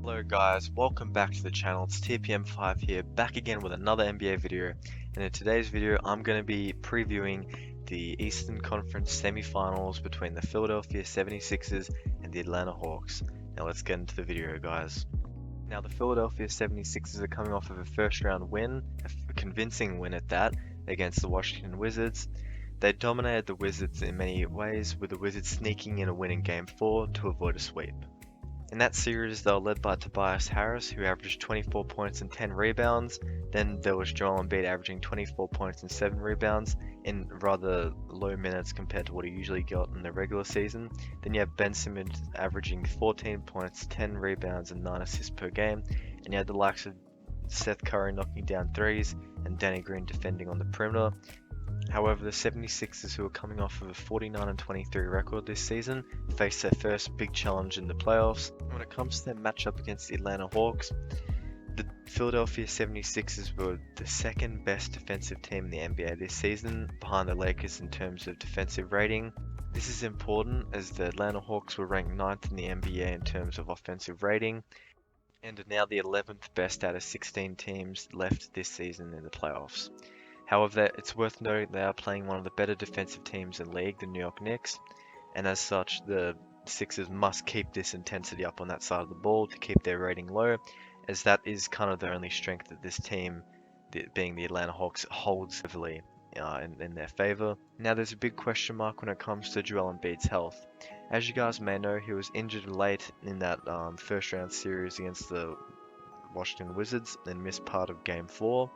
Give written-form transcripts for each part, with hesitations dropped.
Hello guys, welcome back to the channel. It's TPM5 here, back again with another NBA video. And in today's video, I'm going to be previewing the Eastern Conference semifinals between the Philadelphia 76ers and the Atlanta Hawks. Now let's get into the video, guys. Now the Philadelphia 76ers are coming off of a first round win, a convincing win at that, against the Washington Wizards. They dominated the Wizards in many ways, with the Wizards sneaking in a win in Game 4 to avoid a sweep. In that series, they were led by Tobias, who averaged 24 points and 10 rebounds. Then there was Joel Embiid averaging 24 points and 7 rebounds in rather low minutes compared to what he usually got in the regular season. Then you have Ben Simmons averaging 14 points, 10 rebounds, and 9 assists per game. And you had the likes of Seth Curry knocking down threes and Danny Green defending on the perimeter. However, the 76ers, who are coming off of a 49-23 record this season, face their first big challenge in the playoffs. When it comes to their matchup against the Atlanta Hawks, the Philadelphia 76ers were the second best defensive team in the NBA this season, behind the Lakers in terms of defensive rating. This is important as the Atlanta Hawks were ranked 9th in the NBA in terms of offensive rating, and are now the 11th best out of 16 teams left this season in the playoffs. However, it's worth noting they are playing one of the better defensive teams in the league, the New York Knicks, and as such, the Sixers must keep this intensity up on that side of the ball to keep their rating low, as that is kind of the only strength that this team, being the Atlanta Hawks, holds heavily in their favor. Now, there's a big question mark when it comes to Joel Embiid's health. As you guys may know, he was injured late in that first round series against the Washington Wizards and missed part of Game 4.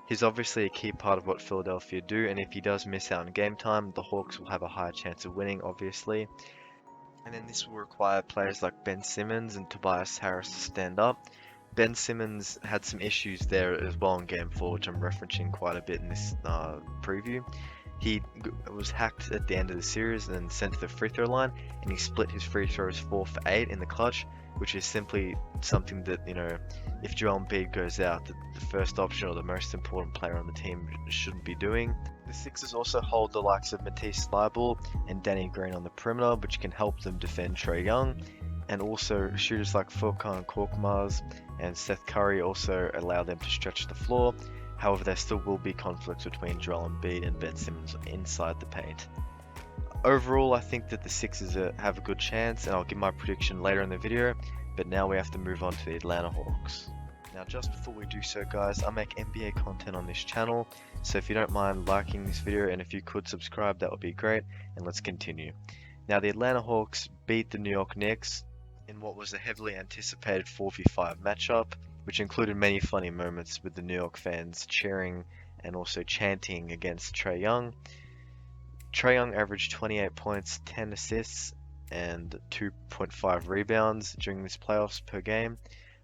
He's obviously a key part of what Philadelphia do, and if he does miss out in game time, the Hawks will have a higher chance of winning, obviously. And then this will require players like Ben Simmons and Tobias to stand up. Ben Simmons had some issues there as well in Game 4, which I'm referencing quite a bit in this preview. He was hacked at the end of the series and then sent to the free throw line, and he split his free throws 4 for 8 in the clutch, which is simply something that, if Joel Embiid goes out, the first option or the most important player on the team shouldn't be doing. The Sixers also hold the likes of Matisse Thybulle and Danny Green on the perimeter, which can help them defend Trae Young, and also shooters like Furkan Korkmaz and Seth Curry also allow them to stretch the floor. However, there still will be conflicts between Joel Embiid and Ben Simmons inside the paint. Overall, I think that the Sixers have a good chance, and I'll give my prediction later in the video, but now we have to move on to the Atlanta Hawks. Now, just before we do so, guys, I make NBA content on this channel, so if you don't mind liking this video, and if you could subscribe, that would be great, and let's continue. Now, the Atlanta Hawks beat the New York Knicks in what was a heavily anticipated 4v5 matchup, which included many funny moments with the New York fans cheering and also chanting against Trae Young. Trae Young averaged 28 points, 10 assists, and 2.5 rebounds during this playoffs per game.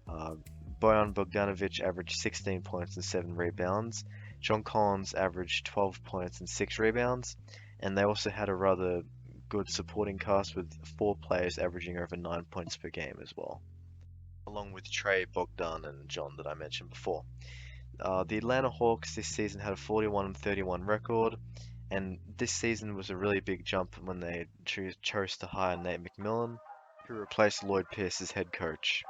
Bojan Bogdanovic averaged 16 points and 7 rebounds. John Collins averaged 12 points and 6 rebounds. And they also had a rather good supporting cast with 4 players averaging over 9 points per game as well, along with Trae, Bogdan, and John that I mentioned before. The Atlanta Hawks this season had a 41-31 record, and this season was a really big jump when they chose to hire Nate McMillan, who replaced Lloyd Pierce as head coach.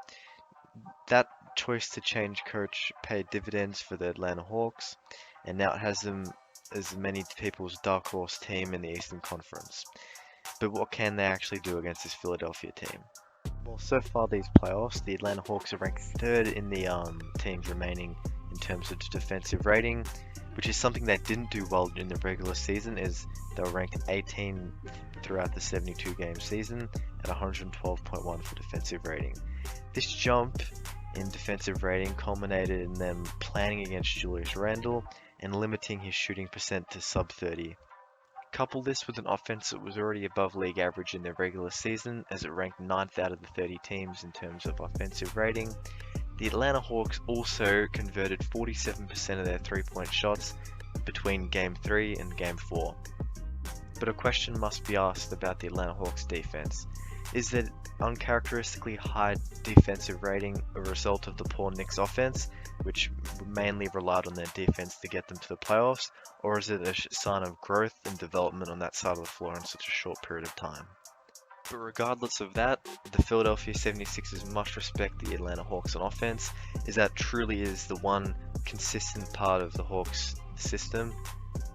That choice to change coach paid dividends for the Atlanta Hawks, and now it has them as many people's dark horse team in the Eastern Conference. But what can they actually do against this Philadelphia team? Well, so far these playoffs, the Atlanta Hawks are ranked 3rd in the teams remaining in terms of defensive rating, which is something they didn't do well in the regular season, as they were ranked 18 throughout the 72-game season at 112.1 for defensive rating. This jump in defensive rating culminated in them planning against Julius Randle and limiting his shooting percent to sub 30. Couple this with an offense that was already above league average in the regular season, as it ranked 9th out of the 30 teams in terms of offensive rating. The Atlanta Hawks also converted 47% of their 3-point shots between Game 3 and Game 4. But a question must be asked about the Atlanta Hawks defense. Is that uncharacteristically high defensive rating a result of the poor Knicks offense, which mainly relied on their defense to get them to the playoffs, or is it a sign of growth and development on that side of the floor in such a short period of time? But regardless of that, the Philadelphia 76ers must respect the Atlanta Hawks on offense, as that truly is the one consistent part of the Hawks system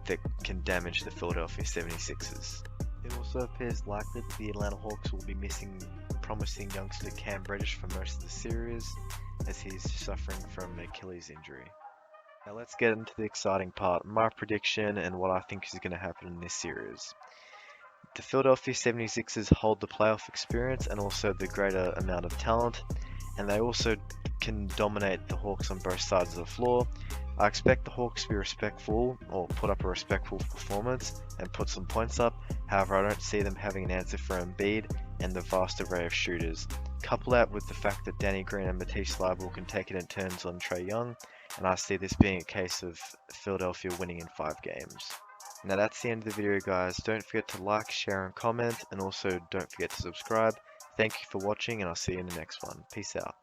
that can damage the Philadelphia 76ers. It also appears likely that the Atlanta Hawks will be missing promising youngster Cam Reddish for most of the series, as he's suffering from an Achilles injury. Now let's get into the exciting part, my prediction and what I think is going to happen in this series. The Philadelphia 76ers hold the playoff experience and also the greater amount of talent, and they also can dominate the Hawks on both sides of the floor. I expect the Hawks to be respectful, or put up a respectful performance and put some points up. However, I don't see them having an answer for Embiid and the vast array of shooters. Couple that with the fact that Danny Green and Matisse Thybulle can take it in turns on Trae Young, and I see this being a case of Philadelphia winning in 5 games. Now that's the end of the video, guys. Don't forget to like, share and comment, and also don't forget to subscribe. Thank you for watching, and I'll see you in the next one. Peace out.